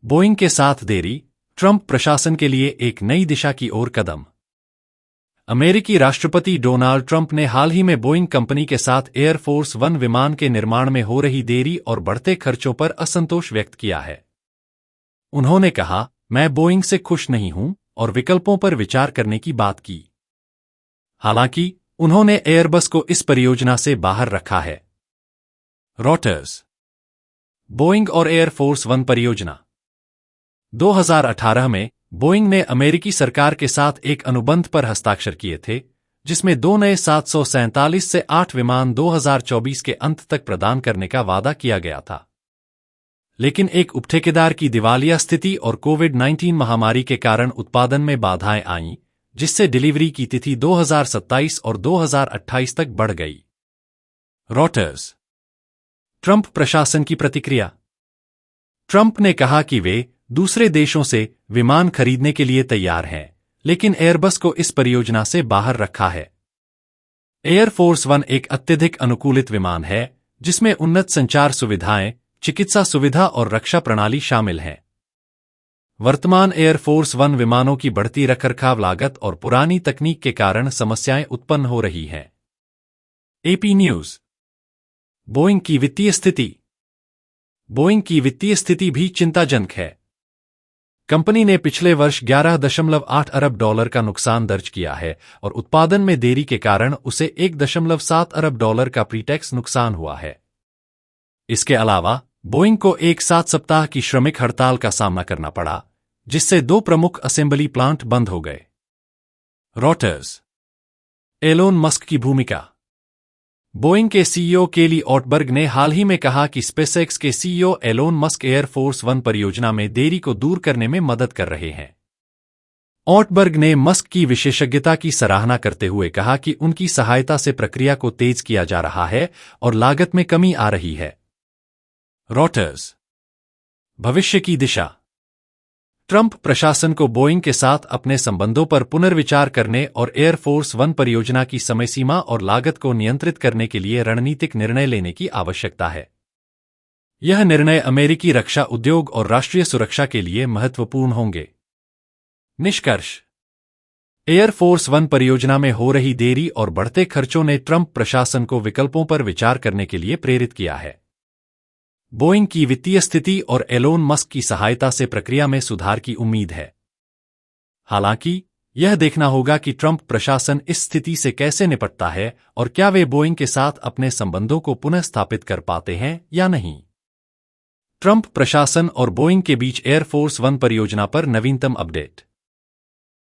Boeing के साथ देरी, ट्रंप प्रशासन के लिए एक नई दिशा की ओर कदम। अमेरिकी राष्ट्रपति डोनाल्ड ट्रंप ने हाल ही में बोइंग कंपनी के साथ एयरफोर्स वन विमान के निर्माण में हो रही देरी और बढ़ते खर्चों पर असंतोष व्यक्त किया है। उन्होंने कहा, मैं बोइंग से खुश नहीं हूं और विकल्पों पर विचार करने की बात की। हालांकि उन्होंने एयरबस को इस परियोजना से बाहर रखा है। रॉयटर्स। बोइंग और एयरफोर्स वन परियोजना। 2018 में बोइंग ने अमेरिकी सरकार के साथ एक अनुबंध पर हस्ताक्षर किए थे, जिसमें 2 नए 747 से 8 विमान 2024 के अंत तक प्रदान करने का वादा किया गया था। लेकिन एक उपठेकेदार की दिवालिया स्थिति और कोविड-19 महामारी के कारण उत्पादन में बाधाएं आईं, जिससे डिलीवरी की तिथि 2027 और 2028 तक बढ़ गई। रॉयटर्स। ट्रंप प्रशासन की प्रतिक्रिया। ट्रंप ने कहा कि वे दूसरे देशों से विमान खरीदने के लिए तैयार हैं, लेकिन एयरबस को इस परियोजना से बाहर रखा है। एयरफोर्स वन एक अत्यधिक अनुकूलित विमान है, जिसमें उन्नत संचार सुविधाएं, चिकित्सा सुविधा और रक्षा प्रणाली शामिल हैं। वर्तमान एयरफोर्स वन विमानों की बढ़ती रखरखाव लागत और पुरानी तकनीक के कारण समस्याएं उत्पन्न हो रही हैं। AP news. बोइंग की वित्तीय स्थिति। बोइंग की वित्तीय स्थिति भी चिंताजनक है। कंपनी ने पिछले वर्ष 11.8 अरब डॉलर का नुकसान दर्ज किया है और उत्पादन में देरी के कारण उसे 1.7 अरब डॉलर का प्रीटैक्स नुकसान हुआ है। इसके अलावा बोइंग को एक 7 सप्ताह की श्रमिक हड़ताल का सामना करना पड़ा, जिससे 2 प्रमुख असेंबली प्लांट बंद हो गए। रॉयटर्स। एलोन मस्क की भूमिका। बोइंग के सीईओ केली ऑटबर्ग ने हाल ही में कहा कि स्पेसएक्स के CEO Elon Musk Air Force one परियोजना में देरी को दूर करने में मदद कर रहे हैं। ऑटबर्ग ने मस्क की विशेषज्ञता की सराहना करते हुए कहा कि उनकी सहायता से प्रक्रिया को तेज किया जा रहा है और लागत में कमी आ रही है। रॉयटर्स। भविष्य की दिशा। ट्रंप प्रशासन को बोइंग के साथ अपने संबंधों पर पुनर्विचार करने और एयरफोर्स वन परियोजना की समय सीमा और लागत को नियंत्रित करने के लिए रणनीतिक निर्णय लेने की आवश्यकता है। यह निर्णय अमेरिकी रक्षा उद्योग और राष्ट्रीय सुरक्षा के लिए महत्वपूर्ण होंगे। निष्कर्ष। एयरफोर्स वन परियोजना में हो रही देरी और बढ़ते खर्चों ने ट्रंप प्रशासन को विकल्पों पर विचार करने के लिए प्रेरित किया है। बोइंग की वित्तीय स्थिति और एलोन मस्क की सहायता से प्रक्रिया में सुधार की उम्मीद है। हालांकि यह देखना होगा कि ट्रंप प्रशासन इस स्थिति से कैसे निपटता है और क्या वे बोइंग के साथ अपने संबंधों को पुनः स्थापित कर पाते हैं या नहीं। ट्रंप प्रशासन और बोइंग के बीच एयरफोर्स वन परियोजना पर नवीनतम अपडेट।